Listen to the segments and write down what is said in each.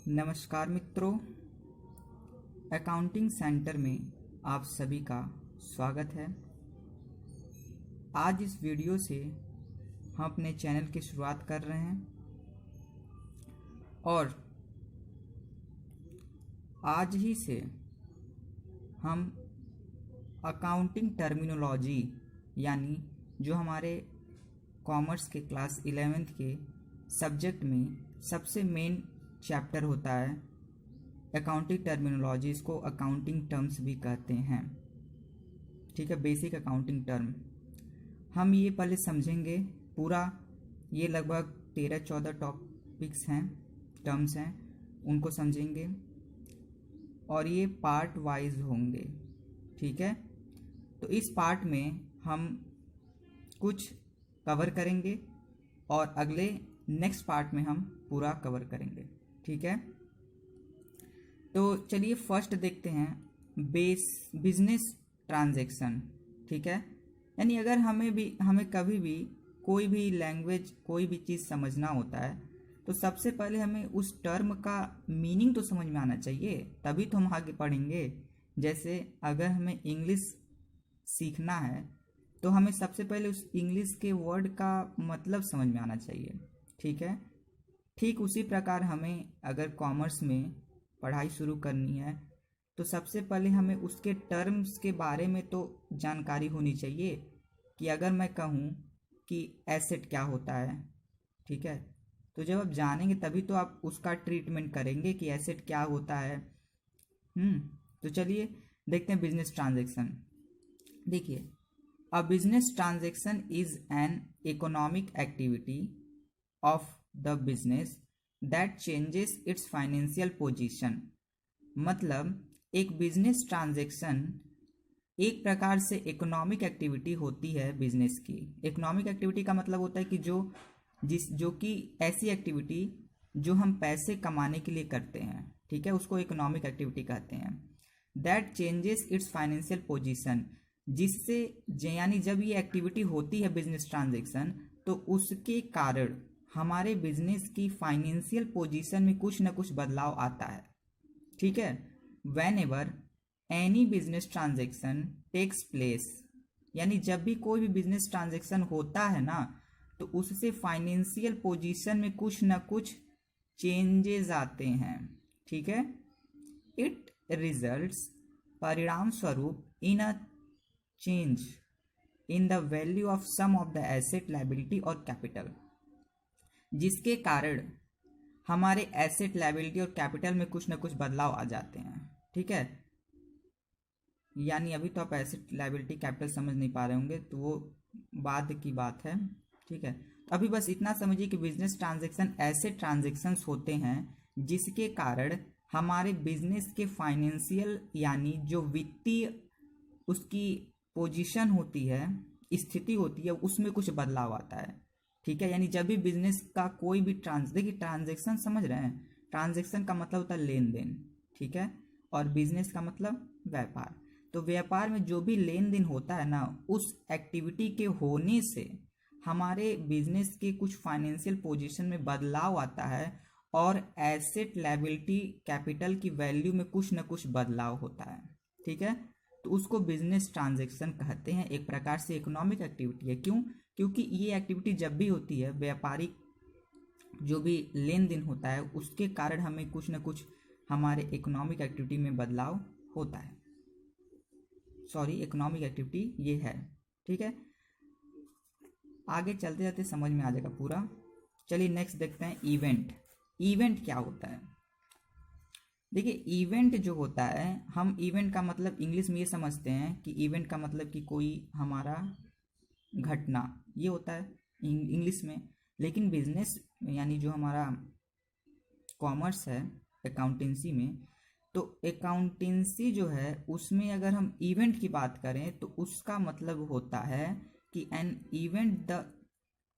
नमस्कार मित्रों, accounting centre में आप सभी का स्वागत है। आज इस वीडियो से हम अपने चैनल की शुरुआत कर रहे हैं और आज ही से हम अकाउंटिंग टर्मिनोलॉजी यानी जो हमारे कॉमर्स के क्लास 11th के सब्जेक्ट में सबसे मेन चैप्टर होता है अकाउंटिंग टर्मिनोलॉजी, इसको अकाउंटिंग टर्म्स भी कहते हैं। ठीक है, बेसिक अकाउंटिंग टर्म हम ये पहले समझेंगे पूरा। ये लगभग 13-14 टॉपिक्स हैं, टर्म्स हैं, उनको समझेंगे और ये पार्ट वाइज होंगे। ठीक है, तो इस पार्ट में हम कुछ कवर करेंगे और अगले नेक्स्ट पार्ट में हम पूरा कवर करेंगे। ठीक है, तो चलिए फर्स्ट देखते हैं बिजनेस ट्रांजैक्शन। ठीक है, यानी अगर हमें कभी भी कोई भी लैंग्वेज कोई भी चीज़ समझना होता है तो सबसे पहले हमें उस टर्म का मीनिंग तो समझ में आना चाहिए, तभी तो हम आगे पढ़ेंगे। जैसे अगर हमें इंग्लिश सीखना है तो हमें सबसे पहले उस इंग्लिश के वर्ड का मतलब समझ में आना चाहिए। ठीक है, ठीक उसी प्रकार हमें अगर कॉमर्स में पढ़ाई शुरू करनी है तो सबसे पहले हमें उसके टर्म्स के बारे में तो जानकारी होनी चाहिए कि अगर मैं कहूँ कि एसेट क्या होता है, ठीक है, तो जब आप जानेंगे तभी तो आप उसका ट्रीटमेंट करेंगे कि एसेट क्या होता है। तो चलिए देखते हैं बिजनेस ट्रांजैक्शन। देखिए, a business transaction is an economic activity of the business that changes it's financial position. मतलब एक बिजनेस ट्रांजैक्शन एक प्रकार से इकोनॉमिक एक्टिविटी होती है बिजनेस की। इकोनॉमिक एक्टिविटी का मतलब होता है कि जो कि ऐसी एक्टिविटी जो हम पैसे कमाने के लिए करते हैं, ठीक है, उसको इकोनॉमिक एक्टिविटी कहते हैं। That changes it's financial position, जिससे यानी जब ये एक्टिविटी होती है बिजनेस ट्रांजैक्शन तो उसके कारण हमारे बिजनेस की फाइनेंशियल पोजीशन में कुछ ना कुछ बदलाव आता है। ठीक है, whenever any business transaction takes place, यानी जब भी कोई भी बिजनेस ट्रांजैक्शन होता है ना तो उससे फाइनेंशियल पोजीशन में कुछ ना कुछ चेंजेस आते हैं। ठीक है, इट रिजल्ट्स, परिणाम स्वरूप, in a change in the value of some of the asset, liability और कैपिटल, जिसके कारण हमारे एसेट, लायबिलिटी और कैपिटल में कुछ ना कुछ बदलाव आ जाते हैं। ठीक है, यानी अभी तो आप एसेट, लायबिलिटी, कैपिटल समझ नहीं पा रहे होंगे तो वो बाद की बात है। ठीक है, अभी बस इतना समझिए कि बिजनेस ट्रांजैक्शन ऐसे ट्रांजैक्शंस होते हैं जिसके कारण हमारे बिजनेस के फाइनेंशियल यानी जो वित्तीय उसकी पोजीशन होती है, स्थिति होती है, उसमें कुछ बदलाव आता है। ठीक है, यानी जब भी बिजनेस का कोई भी देखिए ट्रांजैक्शन समझ रहे हैं, ट्रांजैक्शन का मतलब होता है लेन देन। ठीक है, और बिजनेस का मतलब व्यापार। तो व्यापार में जो भी लेन देन होता है ना, उस एक्टिविटी के होने से हमारे बिजनेस के कुछ फाइनेंशियल पोजीशन में बदलाव आता है और एसेट, लायबिलिटी, कैपिटल की वैल्यू में कुछ ना कुछ बदलाव होता है। ठीक है, तो उसको बिजनेस ट्रांजैक्शन कहते हैं। एक प्रकार से इकोनॉमिक एक्टिविटी है। क्यों? क्योंकि ये एक्टिविटी जब भी होती है, व्यापारिक जो भी लेन देन होता है, उसके कारण हमें कुछ ना कुछ हमारे इकोनॉमिक एक्टिविटी में बदलाव होता है। सॉरी, इकोनॉमिक एक्टिविटी ये है। ठीक है, आगे चलते जाते समझ में आ जाएगा पूरा। चलिए नेक्स्ट देखते हैं इवेंट। इवेंट क्या होता है? देखिए, इवेंट जो होता है, हम इवेंट का मतलब इंग्लिश में ये समझते हैं कि इवेंट का मतलब कि कोई हमारा घटना, ये होता है इंग्लिश में। लेकिन बिजनेस यानी जो हमारा कॉमर्स है अकाउंटेंसी में, तो अकाउंटेंसी जो है उसमें अगर हम इवेंट की बात करें तो उसका मतलब होता है कि एन इवेंट द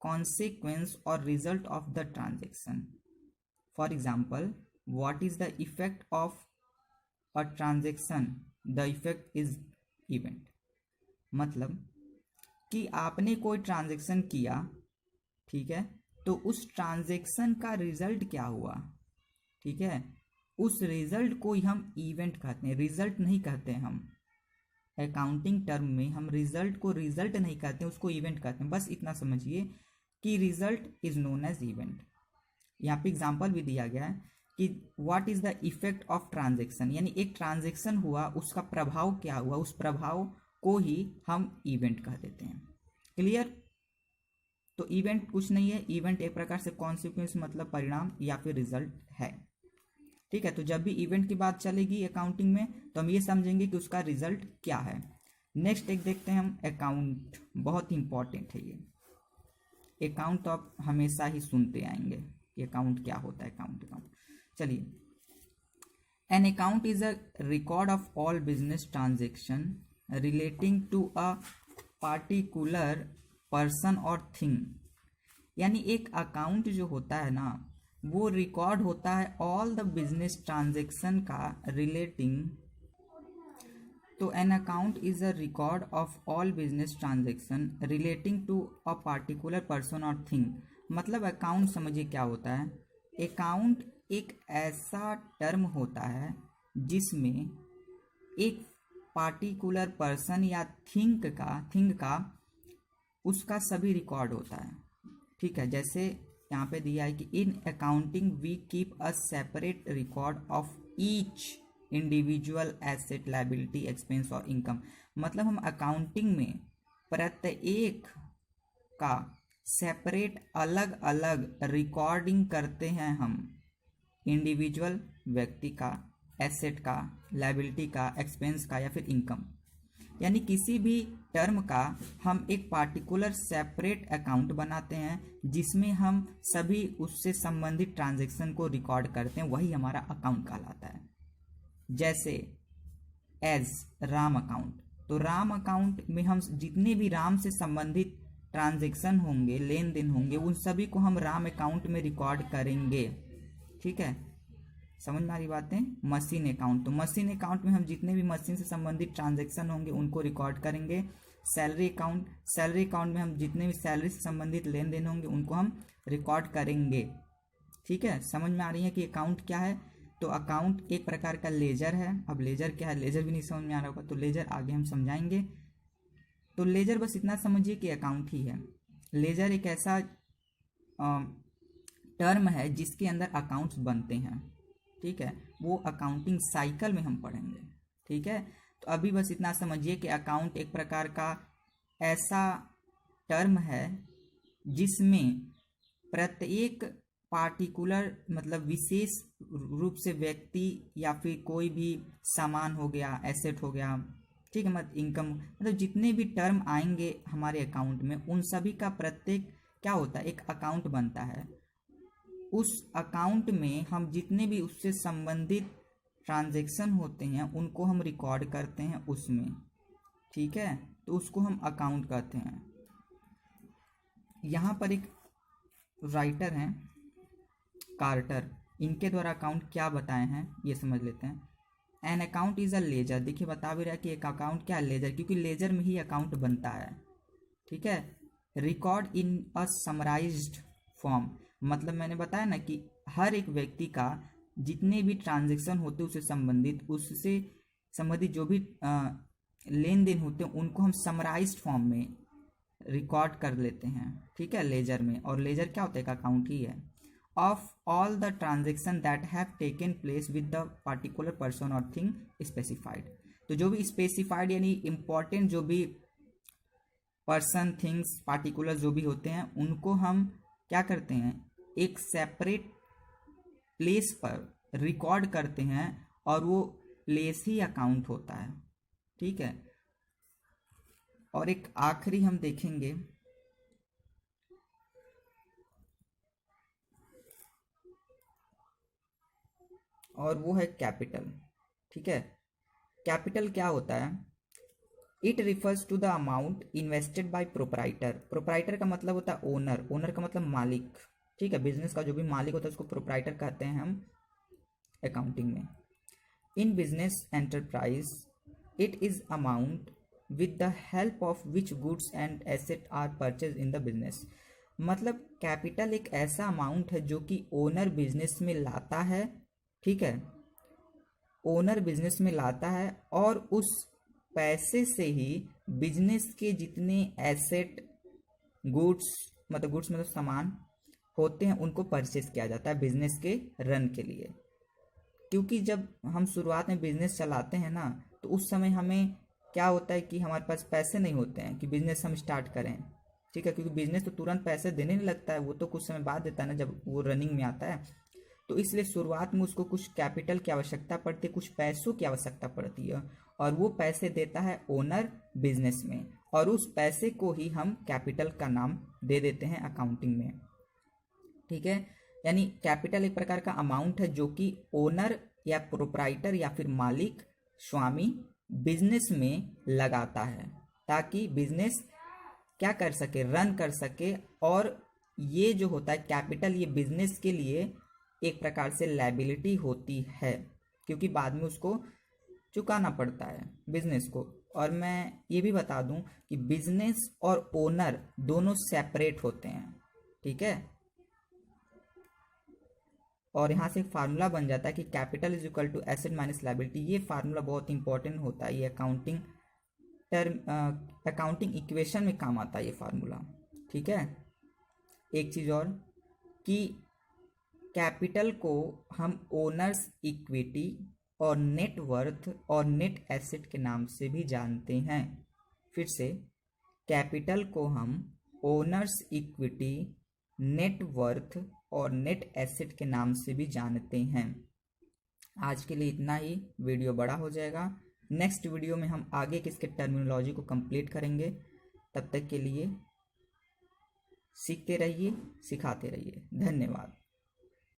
कॉन्सिक्वेंस और result of the transaction. For example, what is the effect of a transaction? The effect is event। मतलब कि आपने कोई ट्रांजैक्शन किया, ठीक है, तो उस ट्रांजैक्शन का रिजल्ट क्या हुआ, ठीक है, उस रिजल्ट को ही हम इवेंट कहते हैं, रिजल्ट नहीं कहते हैं। हम अकाउंटिंग टर्म में हम रिजल्ट को रिजल्ट नहीं कहते हैं, उसको इवेंट कहते हैं। बस इतना समझिए कि result is known as event. यहाँ पे एग्जाम्पल भी दिया गया है कि what is the effect of transaction, यानी एक ट्रांजेक्शन हुआ, उसका प्रभाव क्या हुआ, उस प्रभाव को ही हम इवेंट कह देते हैं। क्लियर? तो इवेंट कुछ नहीं है, इवेंट एक प्रकार से कॉन्सिक्वेंस मतलब परिणाम या फिर रिजल्ट है। ठीक है, तो जब भी इवेंट की बात चलेगी अकाउंटिंग में तो हम ये समझेंगे कि उसका रिजल्ट क्या है। नेक्स्ट एक देखते हैं हम अकाउंट, बहुत ही इंपॉर्टेंट है ये। अकाउंट तो आप हमेशा ही सुनते आएंगे कि अकाउंट क्या होता है, अकाउंट। चलिए, an account is a record of all business transaction relating to a particular person और थिंग। यानी एक अकाउंट जो होता है ना, वो रिकॉर्ड होता है ऑल द बिजनेस ट्रांजेक्शन का रिलेटिंग। तो an account is a record of all business transaction relating to a particular person और थिंग। मतलब अकाउंट समझिए क्या होता है। अकाउंट एक ऐसा टर्म होता है जिसमें एक पार्टिकुलर पर्सन या थिंग का उसका सभी रिकॉर्ड होता है। ठीक है, जैसे यहाँ पे दिया है कि in accounting we keep a separate record of each individual asset, liability, expense और इनकम। मतलब हम अकाउंटिंग में प्रत्येक का सेपरेट अलग अलग रिकॉर्डिंग करते हैं हम, इंडिविजुअल व्यक्ति का, एसेट का, लायबिलिटी का, एक्सपेंस का या फिर इनकम। यानी किसी भी टर्म का हम एक पार्टिकुलर सेपरेट अकाउंट बनाते हैं जिसमें हम सभी उससे संबंधित ट्रांजैक्शन को रिकॉर्ड करते हैं, वही हमारा अकाउंट कहलाता है। जैसे एज राम अकाउंट, तो राम अकाउंट में हम जितने भी राम से संबंधित ट्रांजैक्शन होंगे, लेन देन होंगे, उन सभी को हम राम अकाउंट में रिकॉर्ड करेंगे। ठीक है, समझ में आ रही बातें। मशीन अकाउंट, तो मशीन अकाउंट में हम जितने भी मशीन से संबंधित ट्रांजैक्शन होंगे उनको रिकॉर्ड करेंगे। सैलरी अकाउंट, सैलरी अकाउंट में हम जितने भी सैलरी से संबंधित लेन देन होंगे उनको हम रिकॉर्ड करेंगे। ठीक है, समझ में आ रही है कि अकाउंट क्या है। तो अकाउंट एक प्रकार का लेजर है। अब लेजर क्या है, लेजर भी नहीं समझ में आ रहा होगा तो लेजर आगे हम समझाएंगे। तो लेजर बस इतना समझिए कि अकाउंट ही है। लेजर एक ऐसा टर्म है जिसके अंदर अकाउंट्स बनते हैं। ठीक है, वो अकाउंटिंग साइकिल में हम पढ़ेंगे। ठीक है, तो अभी बस इतना समझिए कि अकाउंट एक प्रकार का ऐसा टर्म है जिसमें प्रत्येक पार्टिकुलर मतलब विशेष रूप से व्यक्ति या फिर कोई भी सामान हो गया, एसेट हो गया, ठीक है, मतलब इनकम, मतलब जितने भी टर्म आएंगे हमारे अकाउंट में उन सभी का प्रत्येक क्या होता है, एक अकाउंट बनता है। उस अकाउंट में हम जितने भी उससे संबंधित ट्रांजैक्शन होते हैं उनको हम रिकॉर्ड करते हैं उसमें। ठीक है, तो उसको हम अकाउंट कहते हैं। यहाँ पर एक राइटर हैं कार्टर, इनके द्वारा अकाउंट क्या बताए हैं ये समझ लेते हैं। An account is a ledger, देखिए बता भी रहा है कि एक अकाउंट क्या है, लेजर, क्योंकि लेजर में ही अकाउंट बनता है। ठीक है, record in a summarised form, मतलब मैंने बताया ना कि हर एक व्यक्ति का जितने भी ट्रांजैक्शन होते हैं उससे संबंधित जो भी लेन देन होते हैं उनको हम समराइज्ड फॉर्म में रिकॉर्ड कर लेते हैं। ठीक है, लेजर में। और लेजर क्या होता है, एक अकाउंट ही है। Of all the transaction that have taken place with the particular person और थिंग स्पेसिफाइड, तो जो भी स्पेसिफाइड यानी इंपॉर्टेंट जो भी पर्सन, थिंग्स, पार्टिकुलर जो भी होते हैं उनको हम क्या करते हैं, एक सेपरेट प्लेस पर रिकॉर्ड करते हैं और वो प्लेस ही अकाउंट होता है। ठीक है, और एक आखिरी हम देखेंगे और वो है कैपिटल। ठीक है, कैपिटल क्या होता है, it refers to the amount invested by proprietor. Proprietor का मतलब होता है ओनर, ओनर का मतलब मालिक। ठीक है, बिजनेस का जो भी मालिक होता है उसको प्रोप्राइटर कहते हैं हम अकाउंटिंग में। In business enterprise it is amount with the help of which goods and asset are purchase in the business. मतलब कैपिटल एक ऐसा अमाउंट है जो कि ओनर बिजनेस में लाता है ठीक है। ओनर बिजनेस में लाता है और उस पैसे से ही बिजनेस के जितने एसेट, गुड्स मतलब सामान होते हैं उनको परचेस किया जाता है बिजनेस के रन के लिए। क्योंकि जब हम शुरुआत में बिजनेस चलाते हैं ना, तो उस समय हमें क्या होता है कि हमारे पास पैसे नहीं होते हैं कि बिजनेस हम स्टार्ट करें, ठीक है। क्योंकि बिजनेस तो तुरंत पैसे देने नहीं लगता है, वो तो कुछ समय बाद देता है ना जब वो रनिंग में आता है। तो इसलिए शुरुआत में उसको कुछ कैपिटल की आवश्यकता पड़ती है, कुछ पैसों की आवश्यकता पड़ती है, और वो पैसे देता है ओनर बिजनेस में, और उस पैसे को ही हम कैपिटल का नाम दे देते हैं अकाउंटिंग में, ठीक है। यानी कैपिटल एक प्रकार का अमाउंट है जो कि ओनर या प्रोप्राइटर या फिर मालिक, स्वामी बिजनेस में लगाता है ताकि बिजनेस क्या कर सके, रन कर सके। और ये जो होता है कैपिटल, ये बिजनेस के लिए एक प्रकार से लायबिलिटी होती है, क्योंकि बाद में उसको चुकाना पड़ता है बिजनेस को। और मैं ये भी बता दूं कि बिजनेस और ओनर दोनों सेपरेट होते हैं, ठीक है। और यहाँ से एक फार्मूला बन जाता है कि capital is equal to asset minus liability. ये फार्मूला बहुत इंपॉर्टेंट होता है, ये अकाउंटिंग इक्वेशन में काम आता है ये फार्मूला, ठीक है। एक चीज़ और कि कैपिटल को हम ओनर्स इक्विटी और नेट वर्थ और नेट एसेट के नाम से भी जानते हैं। फिर से, कैपिटल को हम ओनर्स इक्विटी, नेट वर्थ और नेट एसेट के नाम से भी जानते हैं। आज के लिए इतना ही, वीडियो बड़ा हो जाएगा। नेक्स्ट वीडियो में हम आगे किसके टर्मिनोलॉजी को कंप्लीट करेंगे। तब तक के लिए सीखते रहिए, सिखाते रहिए। धन्यवाद।